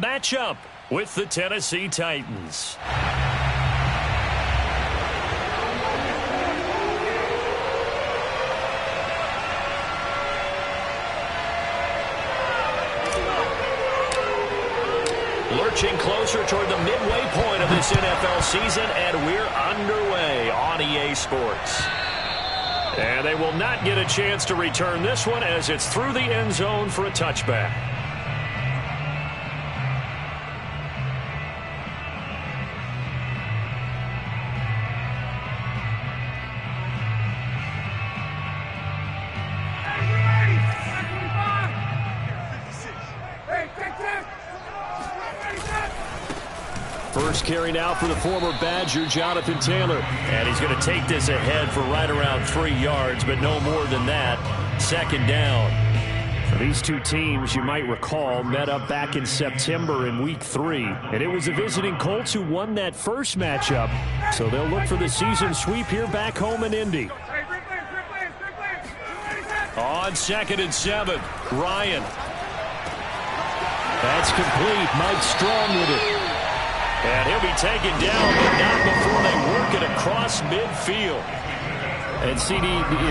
matchup with the Tennessee Titans. Lurching closer toward the midway point of this NFL season, and we're underway on EA Sports. And they will not get a chance to return this one as it's through the end zone for a touchback. First carry now for the former Badger, Jonathan Taylor. And he's going to take this ahead for right around 3 yards, but no more than that. Second down. So these two teams, you might recall, met up back in September in Week 3. And it was the visiting Colts who won that first matchup. So they'll look for the season sweep here back home in Indy. On 2nd and 7, Ryan. That's complete. Mike Strong with it. And he'll be taken down, but not before they work it across midfield. And CD,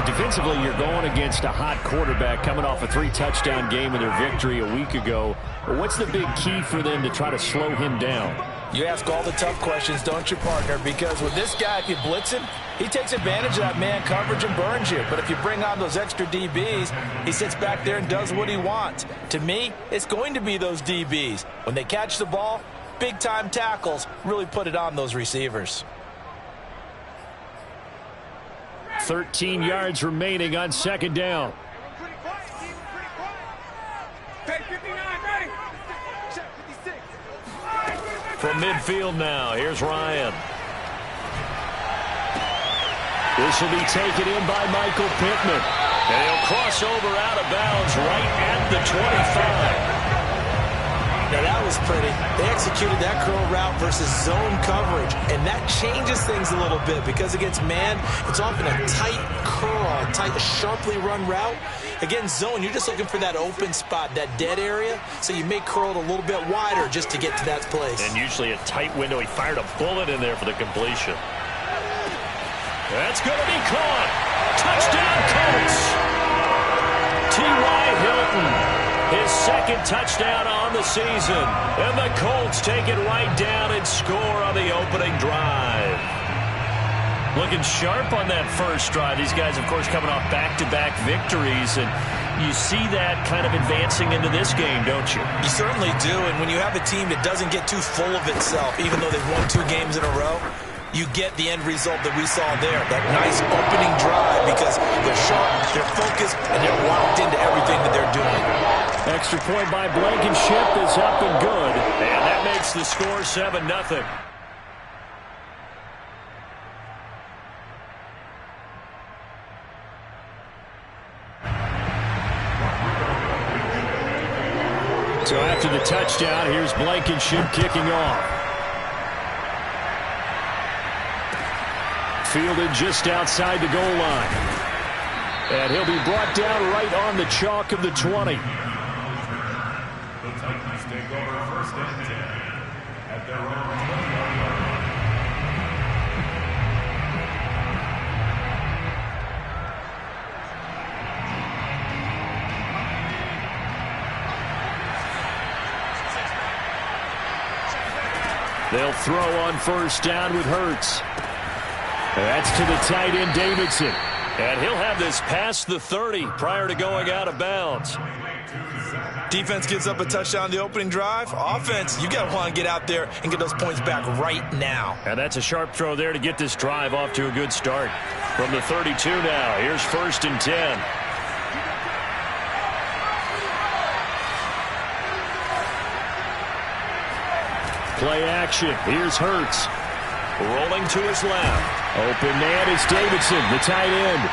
defensively, you're going against a hot quarterback coming off a 3-touchdown game in their victory a week ago. What's the big key for them to try to slow him down? You ask all the tough questions, don't you, partner? Because with this guy, if you blitz him, he takes advantage of that man coverage and burns you. But if you bring on those extra DBs, he sits back there and does what he wants. To me, it's going to be those DBs. When they catch the ball, big-time tackles really put it on those receivers. 13 yards remaining on 2nd down. From midfield now, here's Ryan. This will be taken in by Michael Pittman. And he'll cross over out of bounds right at the 25. Now that was pretty. They executed that curl route versus zone coverage, and that changes things a little bit because against man, it's often a tight curl, a sharply run route. Against zone, you're just looking for that open spot, that dead area, so you may curl it a little bit wider just to get to that place. And usually a tight window. He fired a bullet in there for the completion. That's going to be caught. Touchdown, Colts. T.Y. Hilton. His second touchdown on the season. And the Colts take it right down and score on the opening drive. Looking sharp on that first drive. These guys, of course, coming off back-to-back victories. And you see that kind of advancing into this game, don't you? You certainly do. And when you have a team that doesn't get too full of itself, even though they've won 2 games in a row, you get the end result that we saw there. That nice opening drive because they're sharp, they're focused, and they're locked into everything that they're doing. Extra point by Blankenship is up and good. And that makes the score 7-0. So after the touchdown, here's Blankenship kicking off. Fielded just outside the goal line. And he'll be brought down right on the chalk of the 20. Take over 1st and 10 at their own 12 yard line. They'll throw on 1st down with Hurts. That's to the tight end, Davidson. And he'll have this past the 30 prior to going out of bounds. Defense gives up a touchdown the opening drive. Offense, you got to want to get out there and get those points back right now. And that's a sharp throw there to get this drive off to a good start. From the 32 now, here's 1st and 10. Play action. Here's Hurts. Rolling to his left. Open man is Davidson, the tight end.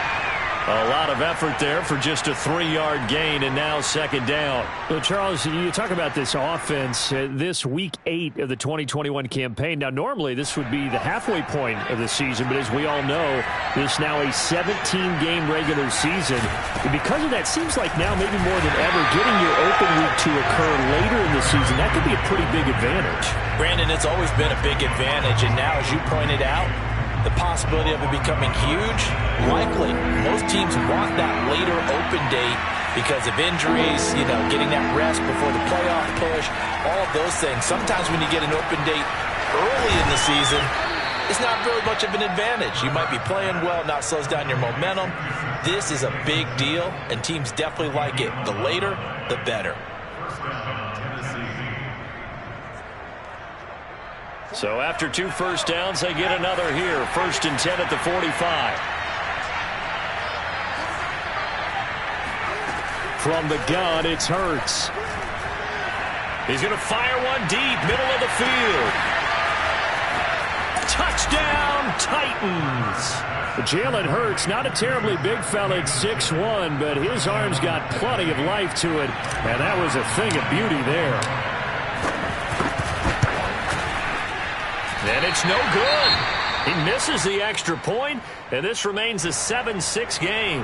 A lot of effort there for just a 3-yard gain, and now second down. Well, Charles, you talk about this offense, this week 8 of the 2021 campaign. Now, normally this would be the halfway point of the season, but as we all know, this is now a 17-game regular season. And because of that, seems like now maybe more than ever, getting your open week to occur later in the season, that could be a pretty big advantage. Brandon, it's always been a big advantage, and now, as you pointed out, the possibility of it becoming huge, likely. Most teams want that later open date because of injuries, getting that rest before the playoff push, all of those things. Sometimes when you get an open date early in the season, it's not really much of an advantage. You might be playing well, not slows down your momentum. This is a big deal, and teams definitely like it. The later, the better. So after 2 first downs, they get another here. 1st and 10 at the 45. From the gun, it's Hurts. He's going to fire one deep, middle of the field. Touchdown, Titans. Jalen Hurts, not a terribly big fella at 6'1", but his arms got plenty of life to it, and that was a thing of beauty there. And it's no good. He misses the extra point, and this remains a 7-6 game.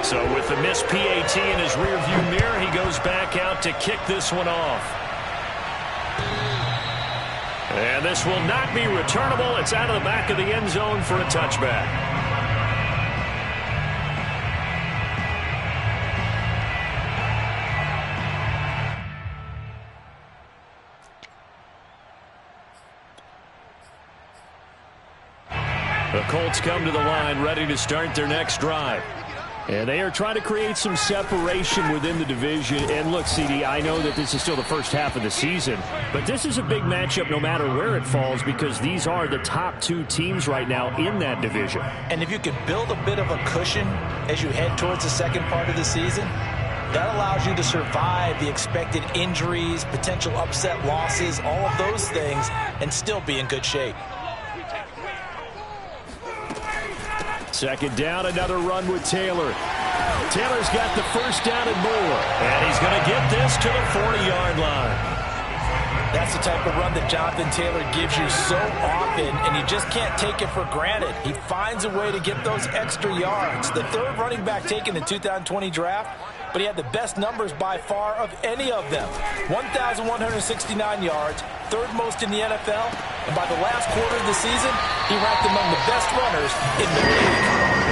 So with the missed PAT in his rearview mirror, he goes back out to kick this one off. And this will not be returnable. It's out of the back of the end zone for a touchback. The Colts come to the line ready to start their next drive. And they are trying to create some separation within the division. And look, CD, I know that this is still the first half of the season, but this is a big matchup no matter where it falls because these are the top 2 teams right now in that division. And if you can build a bit of a cushion as you head towards the second part of the season, that allows you to survive the expected injuries, potential upset losses, all of those things, and still be in good shape. Second down, another run with Taylor. Taylor's got the first down and more. And he's going to get this to the 40-yard line. That's the type of run that Jonathan Taylor gives you so often, and you just can't take it for granted. He finds a way to get those extra yards. The 3rd running back taken in the 2020 draft, but he had the best numbers by far of any of them. 1,169 yards, 3rd most in the NFL, and by the last quarter of the season, he ranked among the best runners in the league.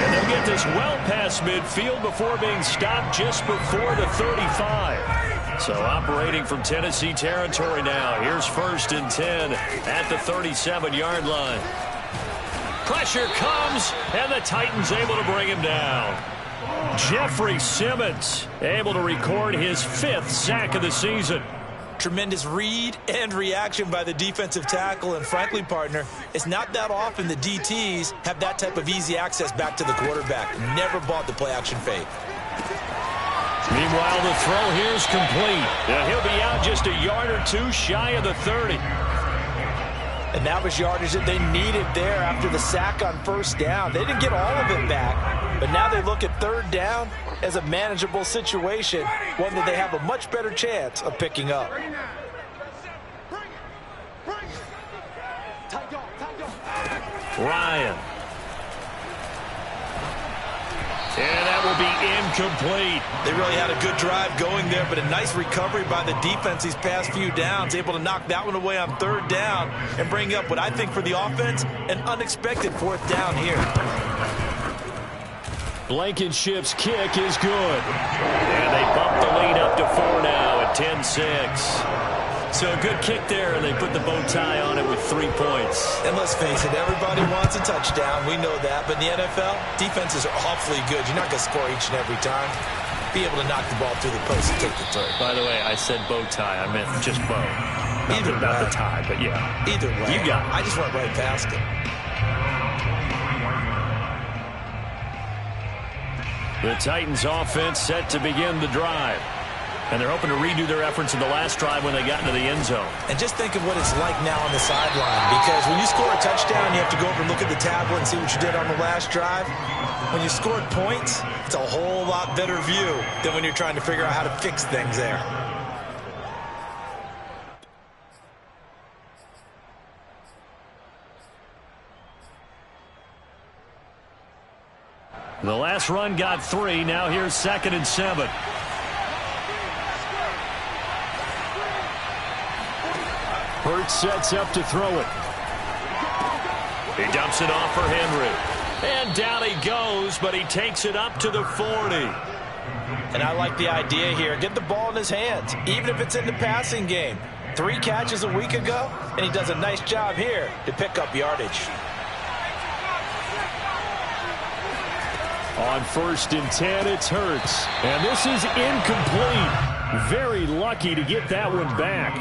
And they'll get this well past midfield before being stopped just before the 35. So operating from Tennessee territory now. Here's 1st and 10 at the 37-yard line. Pressure comes, and the Titans able to bring him down. Jeffrey Simmons able to record his 5th sack of the season. Tremendous read and reaction by the defensive tackle, and frankly, partner, it's not that often the DTs have that type of easy access back to the quarterback. Never bought the play-action fake. Meanwhile, the throw here is complete. He'll be out just a yard or 2 shy of the 30. And that was yardage that they needed there after the sack on 1st down. They didn't get all of it back, but now they look at 3rd down as a manageable situation, one that they have a much better chance of picking up. Ryan. And that will be incomplete. They really had a good drive going there, but a nice recovery by the defense these past few downs, able to knock that one away on 3rd down and bring up what I think for the offense, an unexpected 4th down here. Blankenship's kick is good. And they bump the lead up to 4 now at 10-6. So a good kick there, and they put the bow tie on it with 3 points. And let's face it, everybody wants a touchdown. We know that. But in the NFL, defenses are awfully good. You're not going to score each and every time. Be able to knock the ball through the post and take the turn. By the way, I said bow tie. I meant just bow. Either not way. the tie, but yeah. Either way. You got it. I just went right past it. The Titans offense set to begin the drive. And they're hoping to redo their efforts in the last drive when they got into the end zone. And just think of what it's like now on the sideline, because when you score a touchdown, you have to go over and look at the tablet and see what you did on the last drive. When you scored points, it's a whole lot better view than when you're trying to figure out how to fix things there. The last run got 3. Now here's 2nd and 7. Hurts sets up to throw it. He dumps it off for Henry. And down he goes, but he takes it up to the 40. And I like the idea here. Get the ball in his hands, even if it's in the passing game. 3 catches a week ago, and he does a nice job here to pick up yardage. On 1st and 10, it's Hurts. And this is incomplete. Very lucky to get that one back.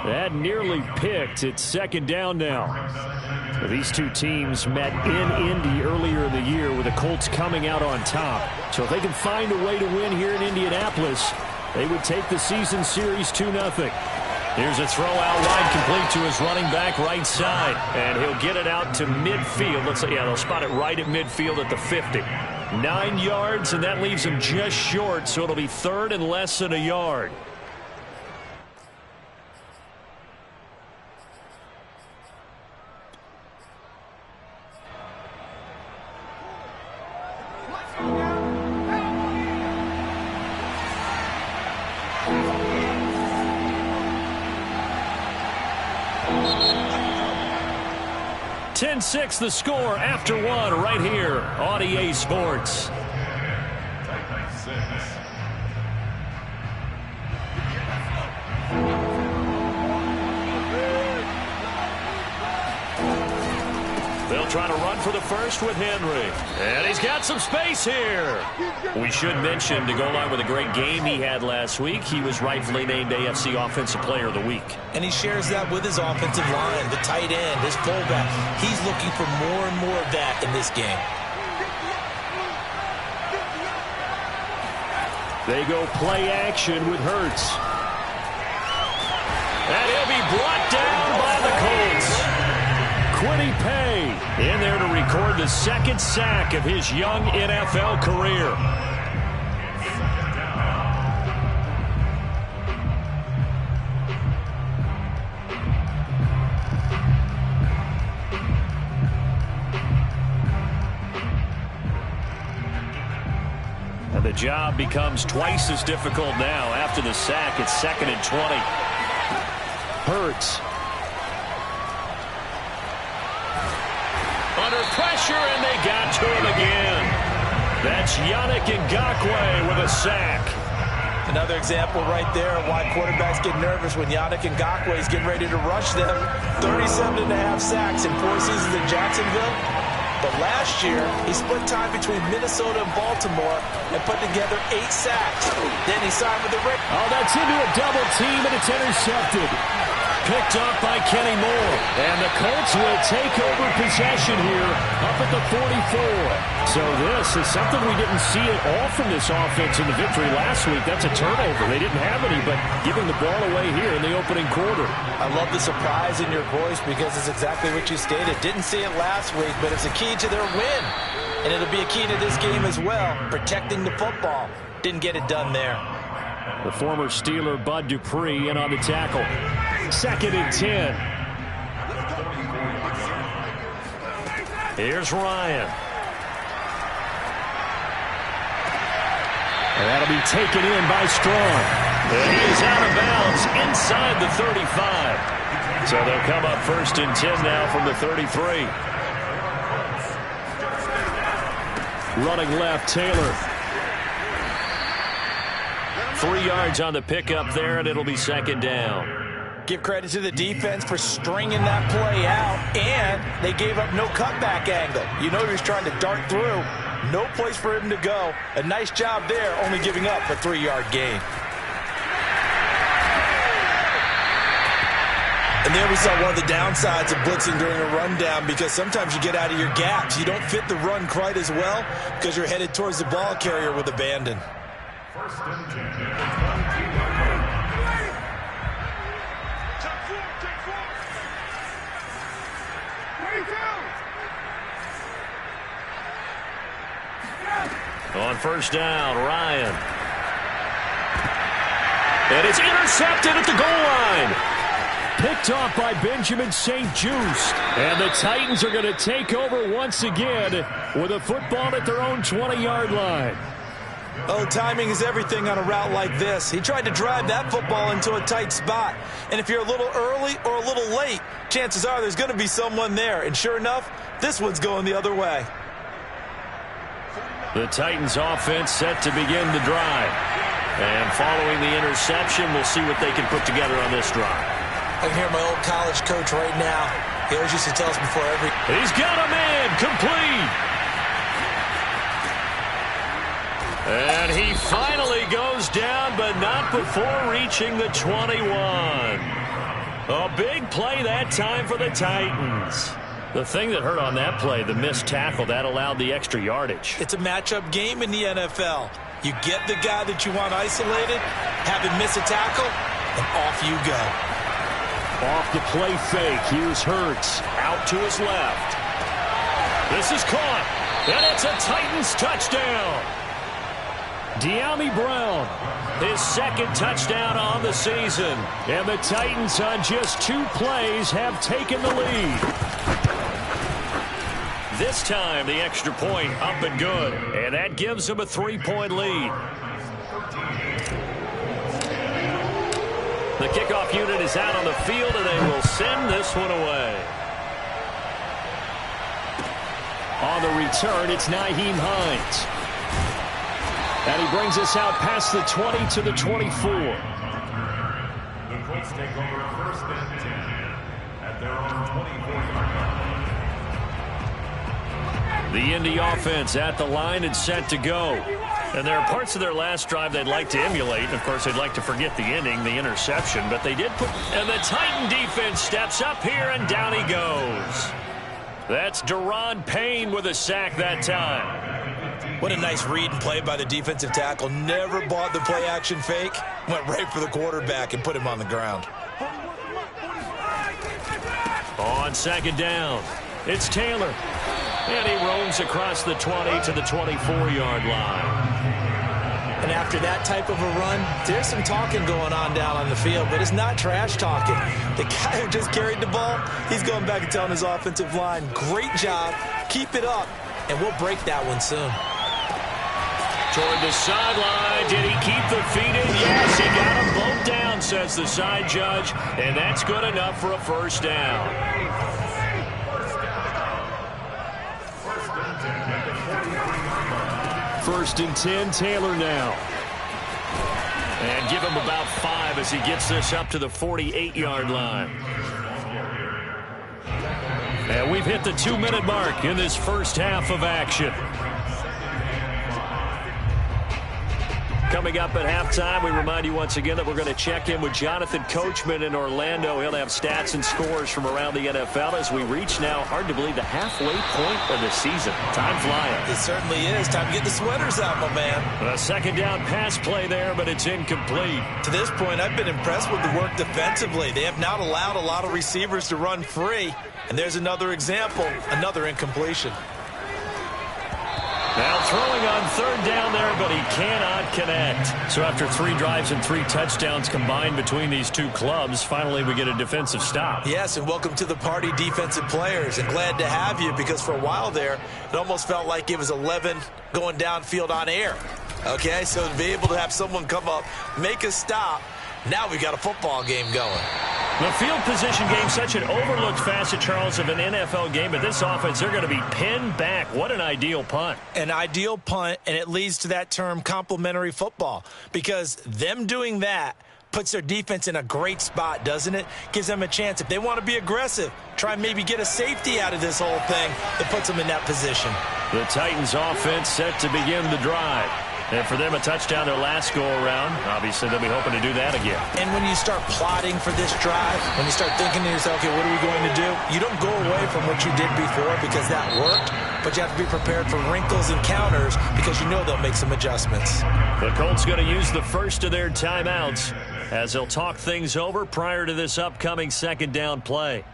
That nearly picked. It's 2nd down now. These two teams met in Indy earlier in the year with the Colts coming out on top. So if they can find a way to win here in Indianapolis, they would take the season series 2-0. Here's a throw out wide, complete to his running back right side. And he'll get it out to midfield. Let's say, yeah, they'll spot it right at midfield at the 50. 9 yards, and that leaves him just short, so it'll be 3rd and less than a yard. The score after 1 right here on EA Sports. They'll try to run for the first with Henry. And he's got some space here. We should mention, to go along with a great game he had last week, he was rightfully named AFC Offensive Player of the Week. And he shares that with his offensive line, the tight end, his fullback. He's looking for more and more of that in this game. They go play action with Hurts. And he'll be brought down by the Colts. Quiddy Pay in there to record the 2nd sack of his young NFL career. And the job becomes twice as difficult now after the sack. It's 2nd and 20. Hurts. Under pressure, and they got to him again. That's Yannick Ngakoue with a sack. Another example right there of why quarterbacks get nervous when Yannick Ngakoue is getting ready to rush them. 37.5 sacks in 4 seasons in Jacksonville. But last year, he split time between Minnesota and Baltimore and put together 8 sacks. Then he signed with the Ravens. Oh, that's into a double team, and it's intercepted. Picked up by Kenny Moore. And the Colts will take over possession here up at the 44. So this is something we didn't see at all from this offense in the victory last week. That's a turnover. They didn't have any, but giving the ball away here in the opening quarter. I love the surprise in your voice because it's exactly what you stated. Didn't see it last week, but it's a key to their win. And it'll be a key to this game as well, protecting the football. Didn't get it done there. The former Steeler Bud Dupree in on the tackle. 2nd and 10. Here's Ryan. And that'll be taken in by Strong. And he is out of bounds inside the 35. So they'll come up 1st and 10 now from the 33. Running left, Taylor. 3 yards on the pickup there, and it'll be 2nd down. Give credit to the defense for stringing that play out, and they gave up no cutback angle. You know he was trying to dart through. No place for him to go. A nice job there, only giving up a 3-yard gain. And there we saw one of the downsides of blitzing during a rundown, because sometimes you get out of your gaps. You don't fit the run quite as well because you're headed towards the ball carrier with abandon. 1st and 10. On first down, Ryan. And it's intercepted at the goal line. Picked off by Benjamin St-Juste. And the Titans are going to take over once again with a football at their own 20-yard line. Oh, timing is everything on a route like this. He tried to drive that football into a tight spot. And if you're a little early or a little late, chances are there's going to be someone there. And sure enough, this one's going the other way. The Titans offense set to begin the drive. And following the interception, we'll see what they can put together on this drive. I can hear my old college coach right now. He always used to tell us before every... He's got a man complete. And he finally goes down, but not before reaching the 21. A big play that time for the Titans. The thing that hurt on that play, the missed tackle, that allowed the extra yardage. It's a matchup game in the NFL. You get the guy that you want isolated, have him miss a tackle, and off you go. Off the play fake. Here's Hurts. Out to his left. This is caught. And it's a Titans touchdown. De'Ami Brown. His second touchdown on the season. And the Titans on just 2 plays have taken the lead. This time the extra point up and good. And that gives them a 3-point lead. The kickoff unit is out on the field, and they will send this one away. On the return, it's Nyheim Hines. And he brings us out past the 20 to the 24. The Colts take over first and 10 at their own 24-yard line. The Indy offense at the line and set to go. And there are parts of their last drive they'd like to emulate. Of course, they'd like to forget the inning, the interception, but they did put... And the Titan defense steps up here, and down he goes. That's Daron Payne with a sack that time. What a nice read and play by the defensive tackle. Never bought the play-action fake. Went right for the quarterback and put him on the ground. On second down, it's Taylor. And he roams across the 20 to the 24-yard line. And after that type of a run, there's some talking going on down on the field, but it's not trash talking. The guy who just carried the ball, he's going back and telling his offensive line, great job, keep it up, and we'll break that one soon. Toward the sideline, did he keep the feet in? Yes, he got them both down, says the side judge, and that's good enough for a first down. First and 10, Taylor now. And give him about 5 as he gets this up to the 48-yard line. And we've hit the 2-minute mark in this first half of action. Coming up at halftime, we remind you once again that we're going to check in with Jonathan Coachman in Orlando. He'll have stats and scores from around the NFL as we reach now, hard to believe, the halfway point of the season. Time flying. It certainly is. Time to get the sweaters out, my man. A second down pass play there, but it's incomplete. To this point, I've been impressed with the work defensively. They have not allowed a lot of receivers to run free. And there's another example, another incompletion. Now throwing on third down there, but he cannot connect. So after 3 drives and 3 touchdowns combined between these two clubs, finally we get a defensive stop. Yes, and welcome to the party, defensive players. And glad to have you, because for a while there, it almost felt like it was 11 going downfield on air. Okay, so to be able to have someone come up, make a stop, now we got a football game going. The field position game, such an overlooked facet, Charles, of an NFL game. But this offense, they're going to be pinned back. What an ideal punt. An ideal punt, and it leads to that term complementary football. Because them doing that puts their defense in a great spot, doesn't it? Gives them a chance. If they want to be aggressive, try and maybe get a safety out of this whole thing that puts them in that position. The Titans offense set to begin the drive. And for them, a touchdown their last go-around. Obviously, they'll be hoping to do that again. And when you start plotting for this drive, when you start thinking to yourself, okay, what are we going to do? You don't go away from what you did before because that worked, but you have to be prepared for wrinkles and counters because you know they'll make some adjustments. The Colts going to use the first of their timeouts as they'll talk things over prior to this upcoming second down play.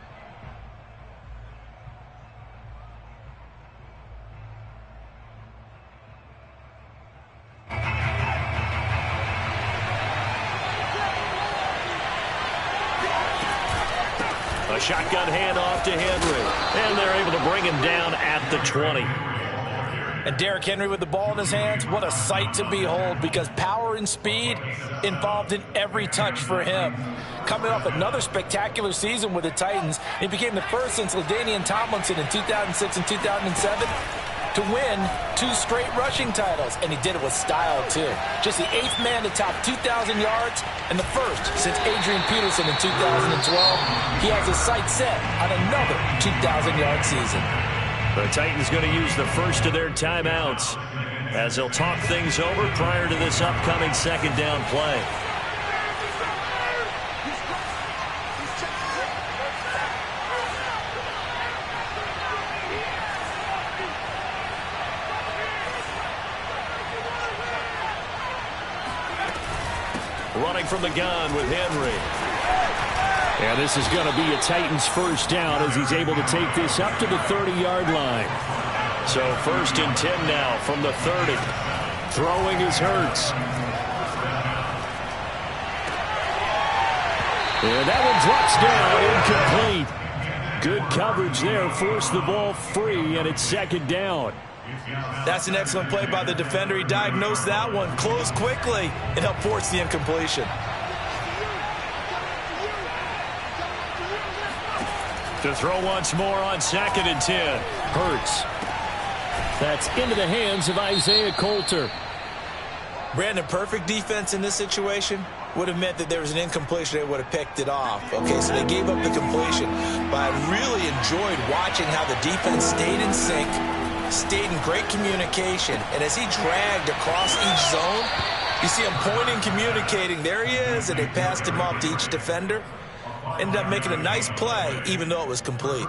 A shotgun handoff to Henry. And they're able to bring him down at the 20. And Derrick Henry with the ball in his hands, what a sight to behold, because power and speed involved in every touch for him. Coming off another spectacular season with the Titans, he became the first since LaDainian Tomlinson in 2006 and 2007 to win 2 straight rushing titles, and he did it with style too. Just the 8th man to top 2,000 yards and the first since Adrian Peterson in 2012. He has his sights set on another 2,000-yard season. The Titans going to use the first of their timeouts as they'll talk things over prior to this upcoming second down play. Running from the gun with Henry. And this is going to be a Titans first down as he's able to take this up to the 30-yard line. So 1st and 10 now from the 30. Throwing is Hurts. And that one drops down, incomplete. Good coverage there, forced the ball free, and it's 2nd down. That's an excellent play by the defender. He diagnosed that one, closed quickly, and helped force the incompletion. To throw once more on 2nd and 10. Hurts. That's into the hands of Isaiah Coulter. Brandon, perfect defense in this situation would have meant that there was an incompletion. They would have picked it off. Okay, so they gave up the completion. But I really enjoyed watching how the defense stayed in sync, stayed in great communication. And as he dragged across each zone, you see him pointing, communicating. There he is, and they passed him off to each defender. Ended up making a nice play, even though it was complete.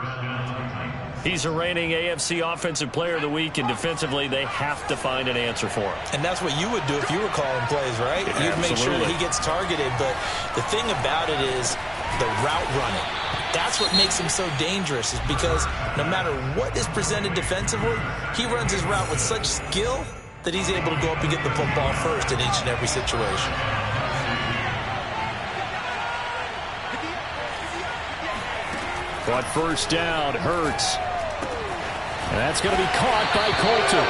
He's a reigning AFC Offensive Player of the Week, and defensively, they have to find an answer for him. And that's what you would do if you were calling plays, right? Yeah, you'd make sure that absolutely. he gets targeted. But the thing about it is the route running. That's what makes him so dangerous, is because no matter what is presented defensively, he runs his route with such skill that he's able to go up and get the football first in each and every situation. But first down, Hurts. And that's going to be caught by Coulter.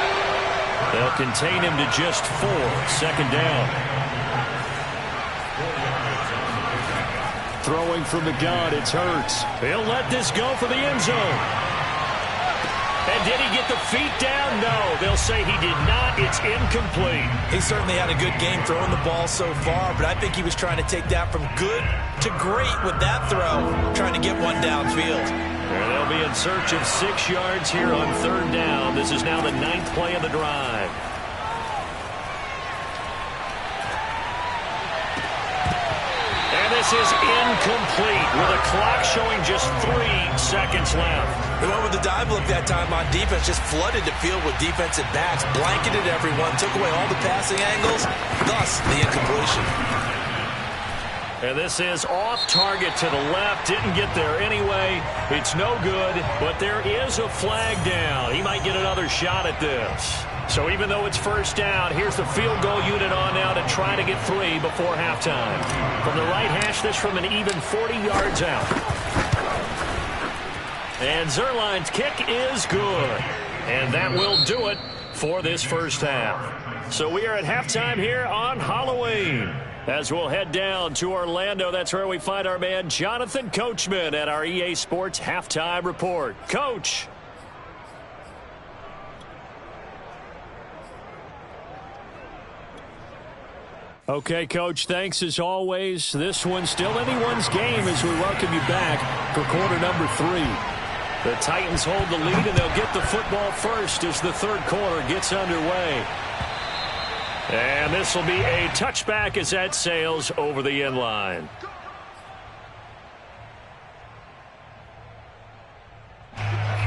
They'll contain him to just 4. 2nd down. Throwing from the gun, it's Hurts. He'll let this go for the end zone. And did he get the feet down? No, they'll say he did not. It's incomplete. He certainly had a good game throwing the ball so far, but I think he was trying to take that from good to great with that throw, trying to get one downfield. And they'll be in search of 6 yards here on 3rd down. This is now the 9th play of the drive. And this is incomplete with a clock showing just 3 seconds left. They went with the dive look that time on defense, just flooded the field with defensive backs, blanketed everyone, took away all the passing angles, thus the incompletion. And this is off target to the left. Didn't get there anyway. It's no good, but there is a flag down. He might get another shot at this. So even though it's first down, here's the field goal unit on now to try to get 3 before halftime. From the right hash, this from an even 40 yards out. And Zerline's kick is good. And that will do it for this first half. So we are at halftime here on Halloween. As we'll head down to Orlando, that's where we find our man Jonathan Coachman at our EA Sports Halftime Report. Coach. Okay, Coach, thanks as always. This one's still anyone's game as we welcome you back for quarter number 3. The Titans hold the lead, and they'll get the football first as the 3rd quarter gets underway. And this will be a touchback as that sails over the end line.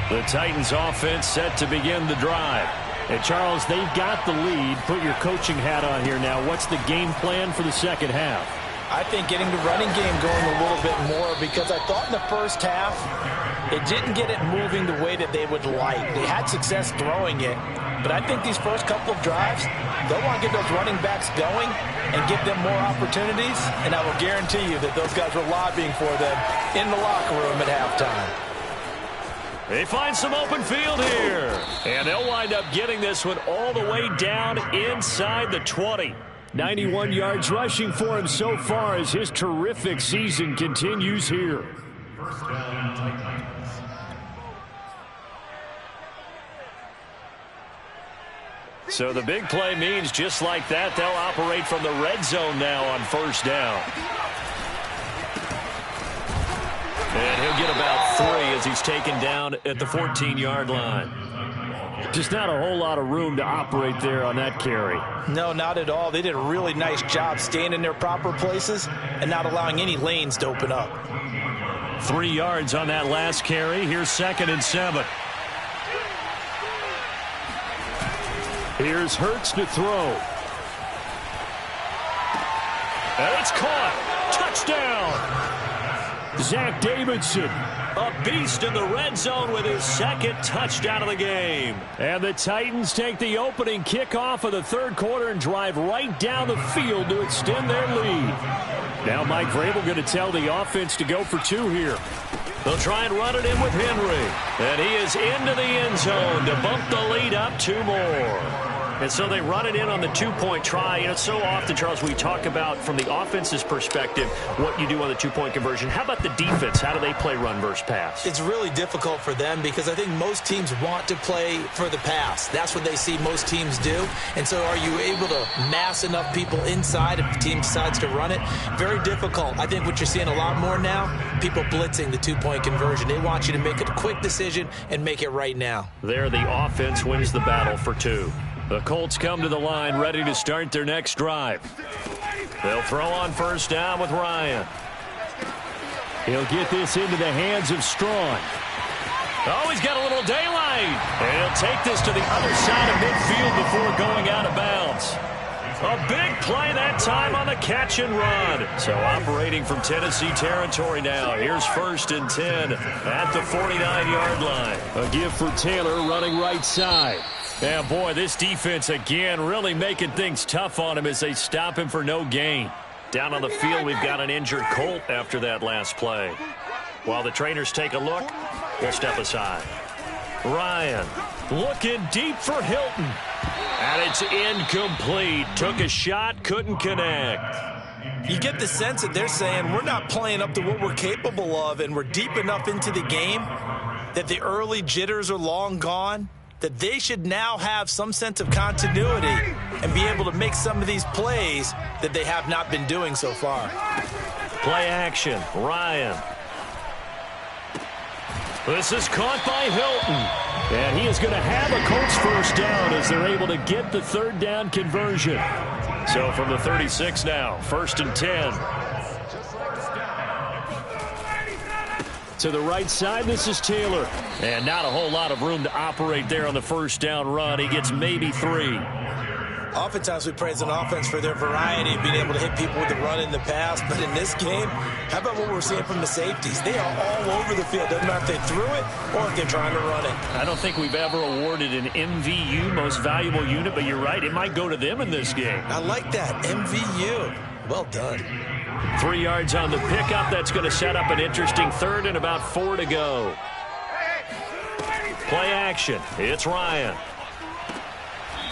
The Titans offense set to begin the drive. And, Charles, they've got the lead. Put your coaching hat on here now. What's the game plan for the second half? I think getting the running game going a little bit more, because I thought in the first half it didn't get it moving the way that they would like. They had success throwing it, but I think these first couple of drives, they'll want to get those running backs going and give them more opportunities, and I will guarantee you that those guys were lobbying for them in the locker room at halftime. They find some open field here, and they'll wind up getting this one all the way down inside the 20. 91 yards rushing for him so far as his terrific season continues here. First down, Titans. So the big play means just like that, they'll operate from the red zone now on first down. And he'll get about 3 as he's taken down at the 14-yard line. Just not a whole lot of room to operate there on that carry. No, not at all. They did a really nice job staying in their proper places and not allowing any lanes to open up. 3 yards on that last carry. Here's 2nd and 7. Here's Hurts to throw. And it's caught. Touchdown. Zach Davidson. A beast in the red zone with his 2nd touchdown of the game. And the Titans take the opening kickoff of the third quarter and drive right down the field to extend their lead. Now Mike Vrabel going to tell the offense to go for 2 here. They'll try and run it in with Henry. And he is into the end zone to bump the lead up 2 more. And so they run it in on the 2-point try. You know, so often, Charles, we talk about from the offense's perspective what you do on the 2-point conversion. How about the defense? How do they play run versus pass? It's really difficult for them because I think most teams want to play for the pass. That's what they see most teams do. And so are you able to mass enough people inside if the team decides to run it? Very difficult. I think what you're seeing a lot more now, people blitzing the 2-point conversion. They want you to make a quick decision and make it right now. There, the offense wins the battle for 2. The Colts come to the line ready to start their next drive. They'll throw on first down with Ryan. He'll get this into the hands of Strawn. Oh, he's got a little daylight. And he'll take this to the other side of midfield before going out of bounds. A big play that time on the catch and run. So operating from Tennessee territory now. Here's 1st and 10 at the 49-yard line. A give for Taylor running right side. Yeah, boy, this defense again really making things tough on him as they stop him for no gain. Down on the field, we've got an injured Colt after that last play. While the trainers take a look, we'll step aside. Ryan looking deep for Hilton. And it's incomplete. Took a shot, couldn't connect. You get the sense that they're saying we're not playing up to what we're capable of, and we're deep enough into the game that the early jitters are long gone, that they should now have some sense of continuity and be able to make some of these plays that they have not been doing so far. Play action, Ryan. This is caught by Hilton. And he is going to have a Colts first down as they're able to get the 3rd down conversion. So from the 36 now, 1st and 10. To the right side, this is Taylor. And not a whole lot of room to operate there on the first down run. He gets maybe 3. Oftentimes we praise an offense for their variety of being able to hit people with the run in the pass. But in this game, how about what we're seeing from the safeties? They are all over the field. Doesn't matter if they threw it or if they're trying to run it. I don't think we've ever awarded an MVU, most valuable unit, but you're right. It might go to them in this game. I like that. MVU. Well done. 3 yards on the pickup. That's going to set up an interesting 3rd and about 4 to go. Play action. It's Ryan.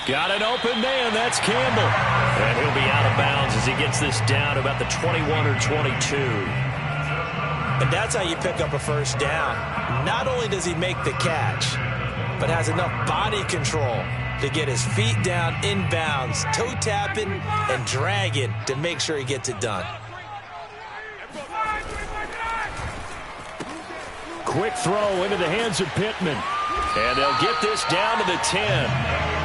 Got an open man. That's Campbell. And he'll be out of bounds as he gets this down to about the 21 or 22. And that's how you pick up a first down. Not only does he make the catch, but has enough body control to get his feet down inbounds, toe tapping and dragging to make sure he gets it done. Quick throw into the hands of Pittman. And they'll get this down to the 10.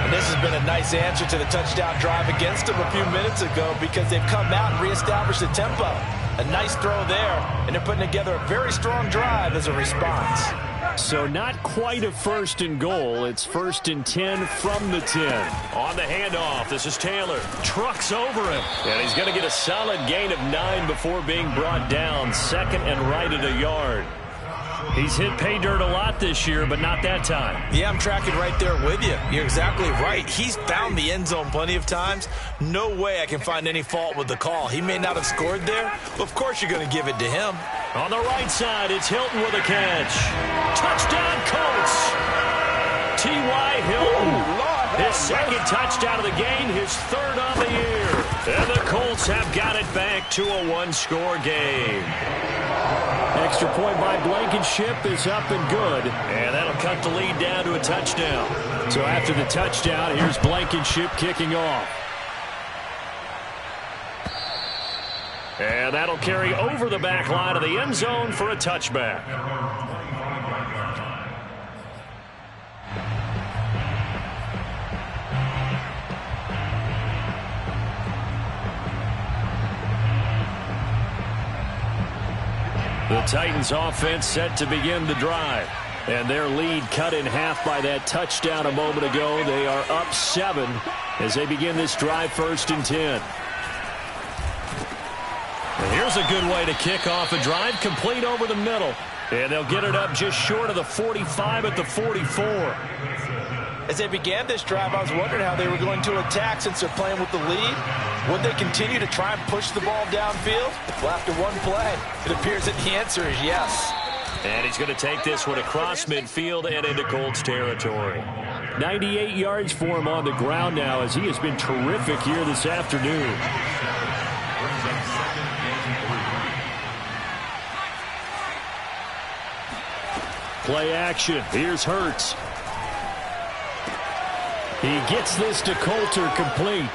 And this has been a nice answer to the touchdown drive against them a few minutes ago because they've come out and reestablished the tempo. A nice throw there, and they're putting together a very strong drive as a response. So not quite a 1st and goal. It's 1st and 10 from the 10. On the handoff, this is Taylor. Trucks over him. And he's going to get a solid gain of 9 before being brought down. 2nd and right at a yard. He's hit pay dirt a lot this year, but not that time. Yeah, I'm tracking right there with you. You're exactly right. He's found the end zone plenty of times. No way I can find any fault with the call. He may not have scored there, but of course you're going to give it to him. On the right side, it's Hilton with a catch. Touchdown, Colts! T.Y. Hilton. His 2nd touchdown of the game, his 3rd on the year. And the Colts have got it back to a 1-score game. Extra point by Blankenship is up and good. And that'll cut the lead down to a touchdown. So after the touchdown, here's Blankenship kicking off. And that'll carry over the back line of the end zone for a touchback. The Titans offense set to begin the drive. And their lead cut in half by that touchdown a moment ago. They are up 7 as they begin this drive 1st and 10. And here's a good way to kick off a drive, complete over the middle. And they'll get it up just short of the 45 at the 44. As they began this drive, I was wondering how they were going to attack since they're playing with the lead. Would they continue to try and push the ball downfield? Well, after one play, it appears that the answer is yes. And he's going to take this one across midfield and into Colts territory. 98 yards for him on the ground now as he has been terrific here this afternoon. Play action. Here's Hurts. He gets this to Coulter complete.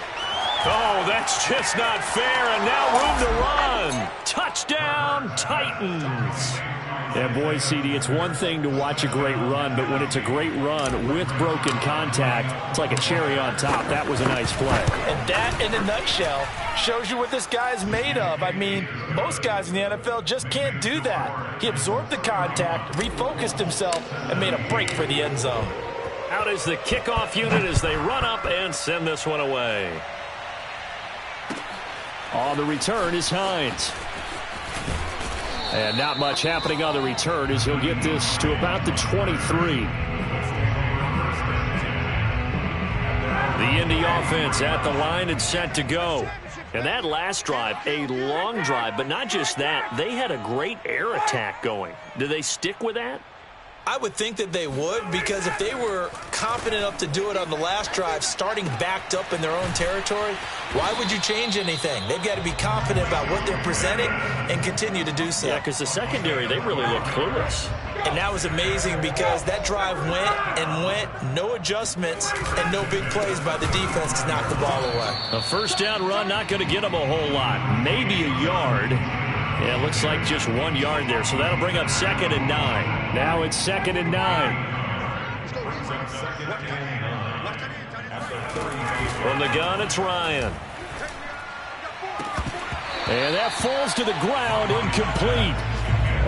Oh, that's just not fair, and now room to run. Touchdown, Titans. And boy, CD, it's one thing to watch a great run, but when it's a great run with broken contact, it's like a cherry on top. That was a nice play. And that, in a nutshell, shows you what this guy's made of. I mean, most guys in the NFL just can't do that. He absorbed the contact, refocused himself, and made a break for the end zone. Out is the kickoff unit as they run up and send this one away. On the return is Hines. And not much happening on the return as he'll get this to about the 23. The Indy offense at the line and set to go. And that last drive, a long drive, but not just that. They had a great air attack going. Do they stick with that? I would think that they would, because if they were confident enough to do it on the last drive, starting backed up in their own territory, why would you change anything? They've got to be confident about what they're presenting and continue to do so. Yeah, because the secondary, they really looked clueless. And that was amazing because that drive went and went, no adjustments, and no big plays by the defense to knock the ball away. A first down run, not going to get them a whole lot. Maybe a yard. Yeah, it looks like just 1 yard there, so that'll bring up 2nd and 9. Now it's 2nd and 9. From the gun, it's Ryan. And that falls to the ground, incomplete.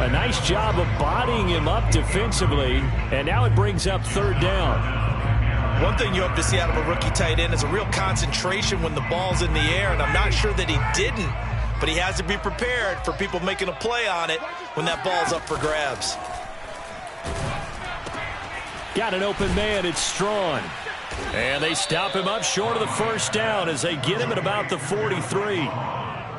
A nice job of bodying him up defensively, and now it brings up 3rd down. One thing you hope to see out of a rookie tight end is a real concentration when the ball's in the air, and I'm not sure that he didn't. But he has to be prepared for people making a play on it when that ball's up for grabs. Got an open man. It's Strawn. And they stop him up short of the first down as they get him at about the 43.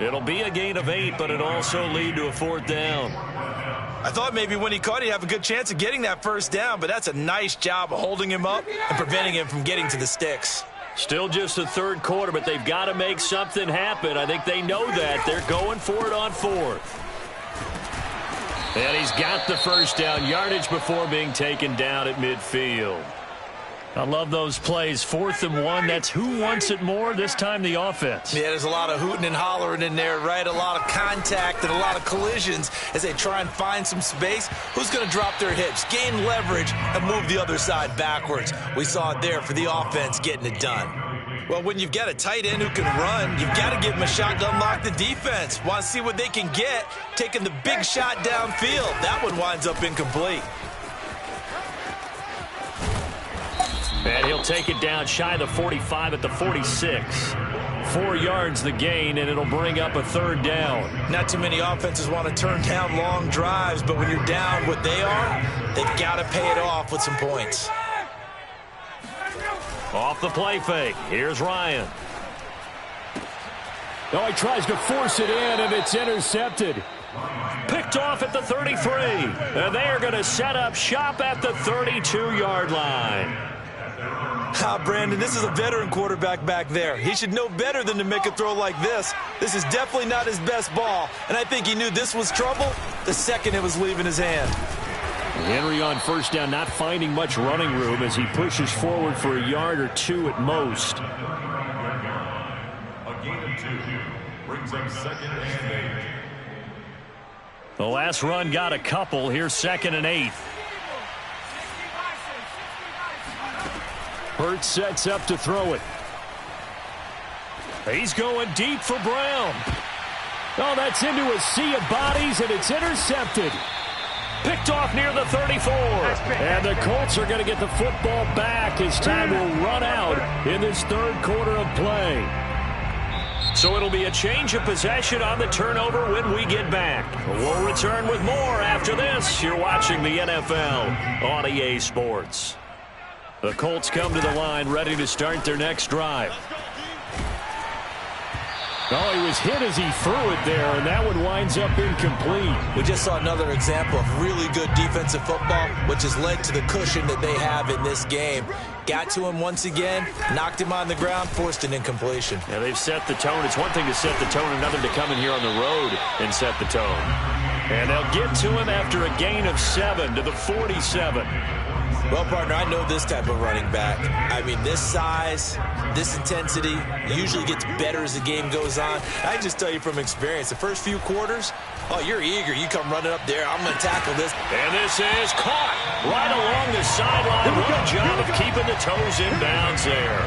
It'll be a gain of 8, but it'll also lead to a 4th down. I thought maybe when he caught, he'd have a good chance of getting that first down, but that's a nice job of holding him up and preventing him from getting to the sticks. Still just the 3rd quarter, but they've got to make something happen. I think they know that. They're going for it on 4th. And he's got the first down yardage before being taken down at midfield. I love those plays. 4th and 1. That's who wants it more, this time the offense. Yeah, there's a lot of hooting and hollering in there, right? A lot of contact and a lot of collisions as they try and find some space. Who's going to drop their hips, gain leverage, and move the other side backwards? We saw it there for the offense getting it done. Well, when you've got a tight end who can run, you've got to give him a shot to unlock the defense. Want to see what they can get, taking the big shot downfield. That one winds up incomplete. And he'll take it down shy of the 45 at the 46. 4 yards the gain, and it'll bring up a third down. Not too many offenses want to turn down long drives, but when you're down what they are, they've got to pay it off with some points. Off the play fake. Here's Ryan. Oh, he tries to force it in, and it's intercepted. Picked off at the 33. And they are going to set up shop at the 32-yard line. Brandon, this is a veteran quarterback back there. He should know better than to make a throw like this. This is definitely not his best ball, and I think he knew this was trouble the second it was leaving his hand. Henry on first down, not finding much running room as he pushes forward for a yard or two at most. A gain of 2 brings up 2nd and 8. The last run got a couple. Here's 2nd and 8. Hurts sets up to throw it. He's going deep for Brown. Oh, that's into a sea of bodies, and it's intercepted. Picked off near the 34. And the Colts are going to get the football back as time will run out in this third quarter of play. So it'll be a change of possession on the turnover when we get back. We'll return with more after this. You're watching the NFL on EA Sports. The Colts come to the line ready to start their next drive. Oh, he was hit as he threw it there, and that one winds up incomplete. We just saw another example of really good defensive football, which has led to the cushion that they have in this game. Got to him once again, knocked him on the ground, forced an incompletion. Yeah, they've set the tone. It's one thing to set the tone, another to come in here on the road and set the tone. And they'll get to him after a gain of 7 to the 47. Well, partner, I know this type of running back. I mean, this size, this intensity usually gets better as the game goes on. I can just tell you from experience, the first few quarters, oh, you're eager. You come running up there. I'm going to tackle this. And this is caught right along the sideline. What a job of keeping the toes in bounds there.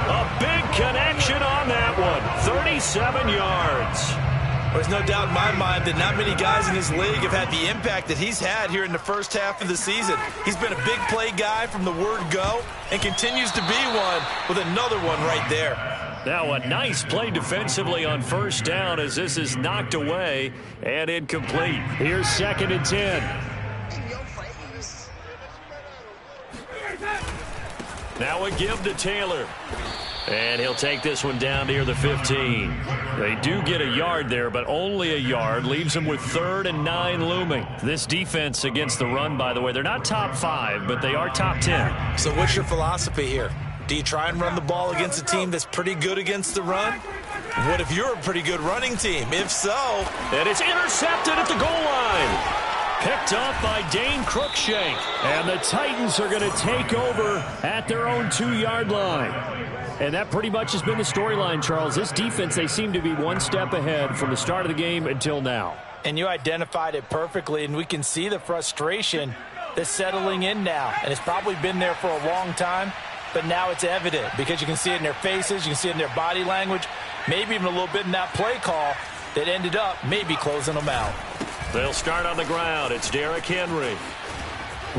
A big connection on that one. 37 yards. There's no doubt in my mind that not many guys in this league have had the impact that he's had here in the first half of the season. He's been a big play guy from the word go and continues to be one with another one right there. Now a nice play defensively on first down as this is knocked away and incomplete. Here's 2nd and 10. Now a give to Taylor. And he'll take this one down near the 15. They do get a yard there, but only a yard. Leaves them with 3rd and 9 looming. This defense against the run, by the way, they're not top 5, but they are top 10. So what's your philosophy here? Do you try and run the ball against a team that's pretty good against the run? What if you're a pretty good running team? If so... And it's intercepted at the goal line. Picked up by Dane Cruikshank. And the Titans are going to take over at their own 2-yard line. And that pretty much has been the storyline, Charles. This defense, they seem to be one step ahead from the start of the game until now. And you identified it perfectly, and we can see the frustration that's settling in now. And it's probably been there for a long time, but now it's evident because you can see it in their faces, you can see it in their body language, maybe even a little bit in that play call that ended up maybe closing them out. They'll start on the ground. It's Derrick Henry.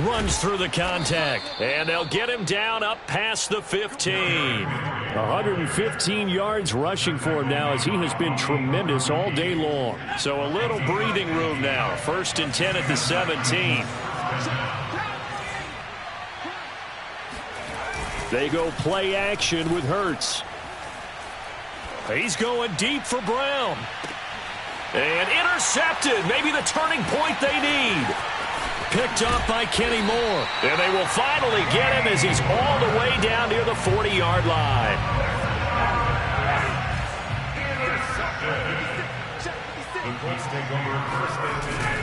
Runs through the contact, and they'll get him down up past the 15. 115 yards rushing for him now as he has been tremendous all day long. So a little breathing room now. 1st and 10 at the 17. They go play action with Hurts. He's going deep for Brown. And intercepted. Maybe the turning point they need. Picked up by Kenny Moore. And they will finally get him as he's all the way down near the 40-yard line.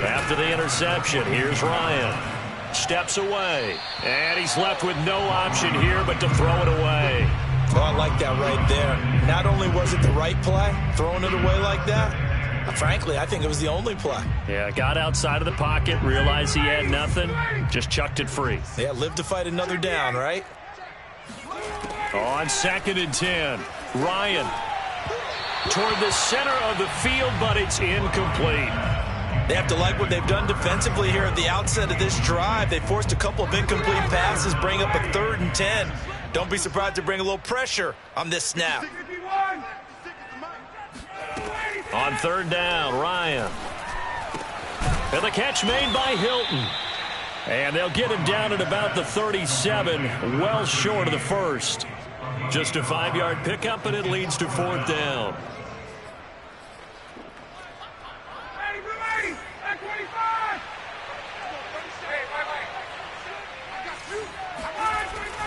After the interception, here's Ryan. Steps away. And he's left with no option here but to throw it away. Oh, I like that right there. Not only was it the right play, throwing it away like that, frankly, I think it was the only play. Yeah, got outside of the pocket, realized he had nothing, just chucked it free. Yeah, live to fight another down, right? On 2nd and 10, Ryan toward the center of the field, but it's incomplete. They have to like what they've done defensively here at the outset of this drive. They forced a couple of incomplete passes, bring up a 3rd and 10. Don't be surprised to bring a little pressure on this snap. On third down, Ryan. And the catch made by Hilton. And they'll get him down at about the 37, well short of the first. Just a 5-yard pickup, and it leads to fourth down.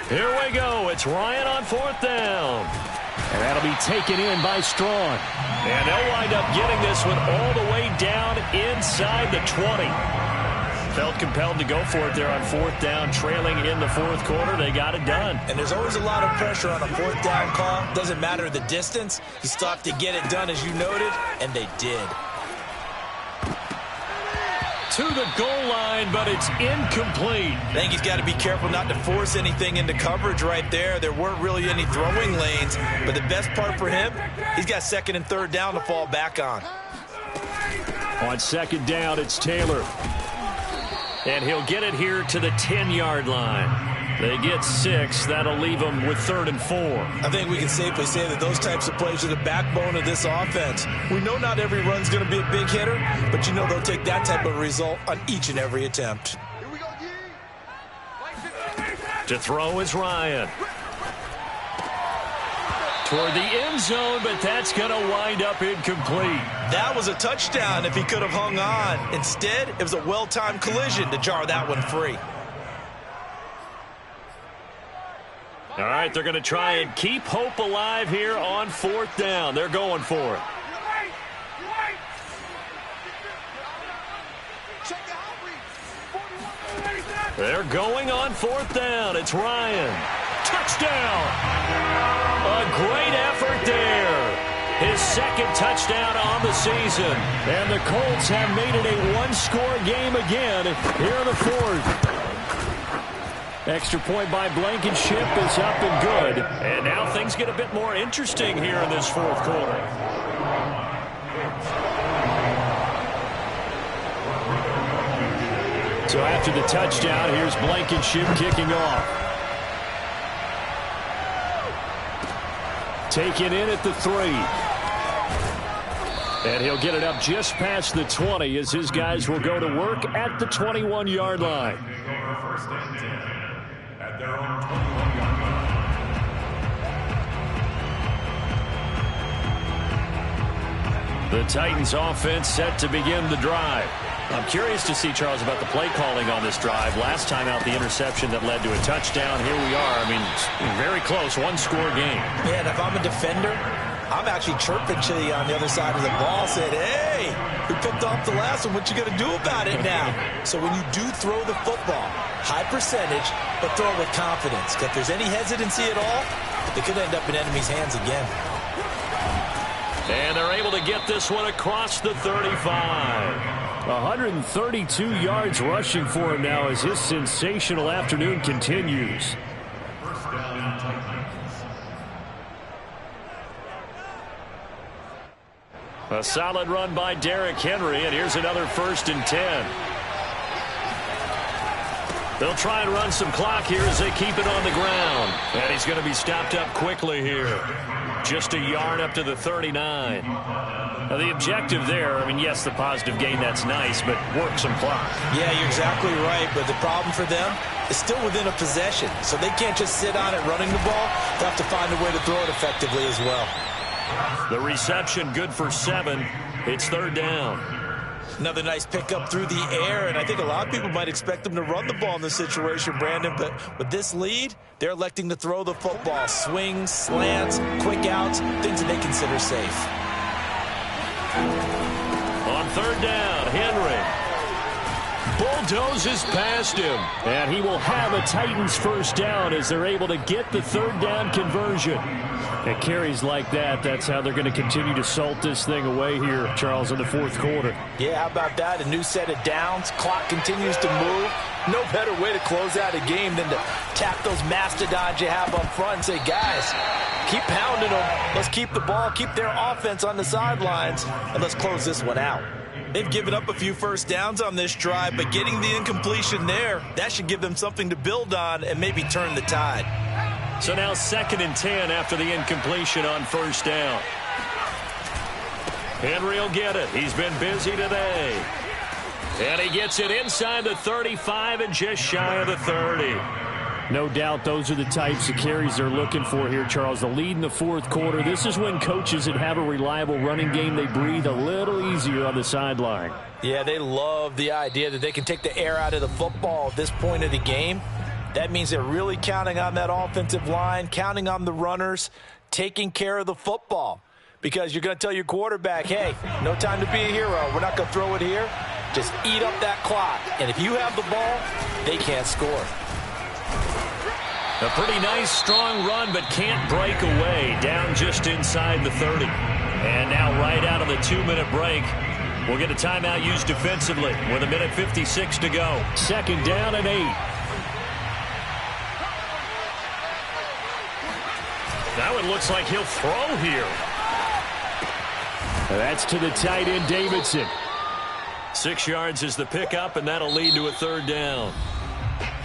Here we go. It's Ryan on fourth down. And that'll be taken in by Strong. And they'll wind up getting this one all the way down inside the 20. Felt compelled to go for it there on fourth down, trailing in the fourth quarter. They got it done. And there's always a lot of pressure on a fourth down call. Doesn't matter the distance. You still have to get it done, as you noted, and they did. To the goal line, but it's incomplete. I think he's got to be careful not to force anything into coverage right there. There weren't really any throwing lanes, but the best part for him, he's got second and third down to fall back on. On second down, it's Taylor. And he'll get it here to the 10-yard line. They get 6. That'll leave them with 3rd and 4. I think we can safely say that those types of plays are the backbone of this offense. We know not every run's going to be a big hitter, but you know they'll take that type of result on each and every attempt. To throw is Ryan. Toward the end zone, but that's going to wind up incomplete. That was a touchdown if he could have hung on. Instead, it was a well-timed collision to jar that one free. All right, they're going to try and keep hope alive here on fourth down. They're going for it. They're going on fourth down. It's Ryan. Touchdown. A great effort there. His second touchdown on the season. And the Colts have made it a one-score game again here in the fourth. Extra point by Blankenship is up and good. And now things get a bit more interesting here in this fourth quarter. So after the touchdown, here's Blankenship kicking off. Taken in at the 3. And he'll get it up just past the 20 as his guys will go to work at the 21-yard line. First and 10 at their own 21-yard line. The Titans offense set to begin the drive. I'm curious to see, Charles, about the play calling on this drive. Last time out, the interception that led to a touchdown. Here we are. I mean, very close, one-score game. Man, if I'm a defender, I'm actually chirping to you on the other side of the ball, saying, hey, we picked off the last one. What you going to do about it now? So when you do throw the football, high percentage, but throw it with confidence. If there's any hesitancy at all, it could end up in enemy's hands again. And they're able to get this one across the 35. 132 yards rushing for him now as his sensational afternoon continues. First down, Titans. A solid run by Derrick Henry, and here's another 1st and 10. They'll try and run some clock here as they keep it on the ground. And he's going to be stopped up quickly here. Just a yard up to the 39. Now, the objective there, I mean, yes, the positive gain, that's nice, but work some clock. Yeah, you're exactly right, but the problem for them is still within a possession, so they can't just sit on it running the ball. They have to find a way to throw it effectively as well. The reception good for 7. It's 3rd down. Another nice pickup through the air, and I think a lot of people might expect them to run the ball in this situation, Brandon, but with this lead, they're electing to throw the football. Swings, slants, quick outs, things that they consider safe. On 3rd down, Henry bulldozes past him. And he will have a Titans first down as they're able to get the 3rd down conversion. At carries like that, that's how they're going to continue to salt this thing away here, Charles, in the fourth quarter. Yeah, how about that? A new set of downs. Clock continues to move. No better way to close out a game than to tap those mastodons you have up front and say, guys, keep pounding them. Let's keep the ball, keep their offense on the sidelines, and let's close this one out. They've given up a few first downs on this drive, but getting the incompletion there, that should give them something to build on and maybe turn the tide. So now 2nd and 10 after the incompletion on first down. Henry will get it. He's been busy today. And he gets it inside the 35 and just shy of the 30. No doubt those are the types of carries they're looking for here, Charles. The lead in the fourth quarter. This is when coaches that have a reliable running game, they breathe a little easier on the sideline. Yeah, they love the idea that they can take the air out of the football at this point of the game. That means they're really counting on that offensive line, counting on the runners, taking care of the football. Because you're going to tell your quarterback, hey, no time to be a hero. We're not going to throw it here. Just eat up that clock. And if you have the ball, they can't score. A pretty nice, strong run, but can't break away. Down just inside the 30. And now right out of the 2-minute break, we'll get a timeout used defensively with 1:56 to go. 2nd down and 8. Now it looks like he'll throw here. That's to the tight end, Davidson. 6 yards is the pickup, and that'll lead to a 3rd down.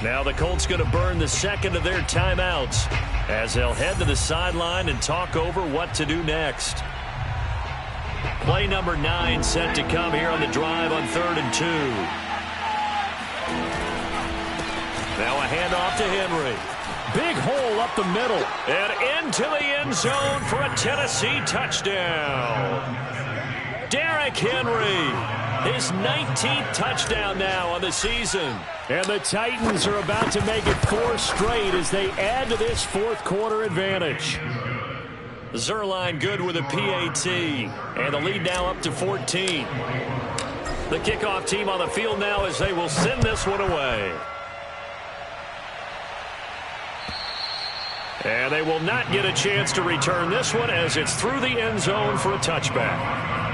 Now the Colts going to burn the second of their timeouts as they'll head to the sideline and talk over what to do next. Play number 9 set to come here on the drive on 3rd and 2. Now a handoff to Henry. Big hole up the middle. And into the end zone for a Tennessee touchdown. Derrick Henry, his 19th touchdown now on the season. And the Titans are about to make it 4 straight as they add to this fourth quarter advantage. Zerline good with a PAT. And the lead now up to 14. The kickoff team on the field now as they will send this one away. And they will not get a chance to return this one as it's through the end zone for a touchback.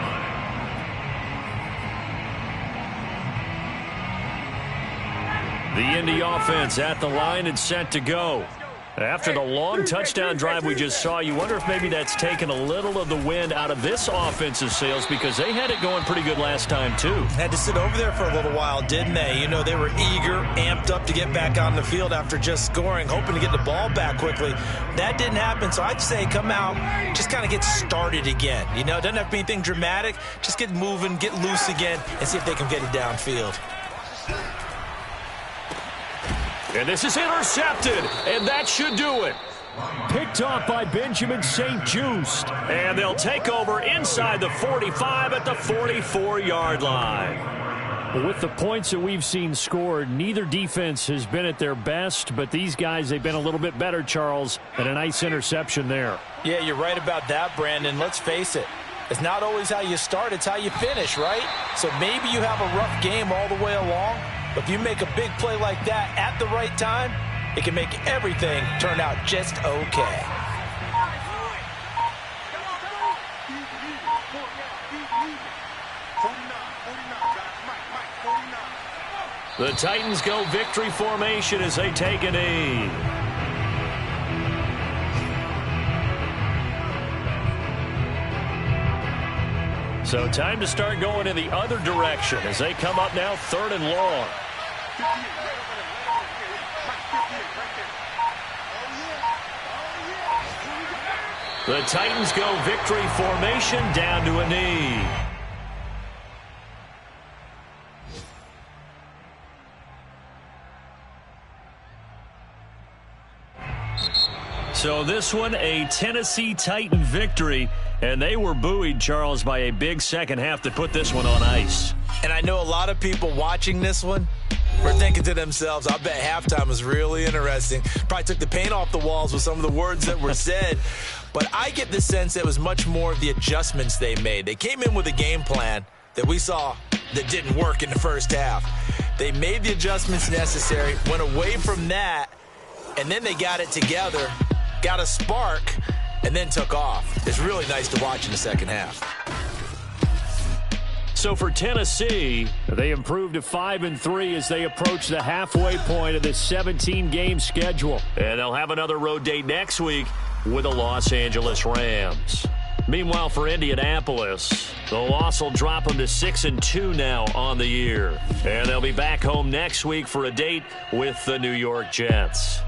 The Indy offense at the line and set to go. After the long touchdown drive we just saw, you wonder if maybe that's taken a little of the wind out of this offensive sails because they had it going pretty good last time, too. Had to sit over there for a little while, didn't they? You know, they were eager, amped up to get back on the field after just scoring, hoping to get the ball back quickly. That didn't happen, so I'd say come out, just kind of get started again. You know, it doesn't have to be anything dramatic. Just get moving, get loose again, and see if they can get it downfield. And this is intercepted, and that should do it. Picked off by Benjamin St-Juste. And they'll take over inside the 45 at the 44-yard line. With the points that we've seen scored, neither defense has been at their best, but these guys, they've been a little bit better, Charles, and a nice interception there. Yeah, you're right about that, Brandon. Let's face it. It's not always how you start, it's how you finish, right? So maybe you have a rough game all the way along, but if you make a big play like that at the right time, it can make everything turn out just okay. The Titans go victory formation as they take a knee. So time to start going in the other direction as they come up now 3rd and long. The Titans go victory formation down to a knee. So this one, a Tennessee Titan victory, and they were buoyed, Charles, by a big second half that put this one on ice. And I know a lot of people watching this one were thinking to themselves, I bet halftime was really interesting. Probably took the paint off the walls with some of the words that were said. But I get the sense it was much more of the adjustments they made. They came in with a game plan that we saw that didn't work in the first half. They made the adjustments necessary, went away from that, and then they got it together, got a spark, and then took off. It's really nice to watch in the second half. So for Tennessee, they improved to 5-3 as they approach the halfway point of this 17-game schedule. And they'll have another road date next week with the Los Angeles Rams. Meanwhile, for Indianapolis, the loss will drop them to 6-2 now on the year. And they'll be back home next week for a date with the New York Jets.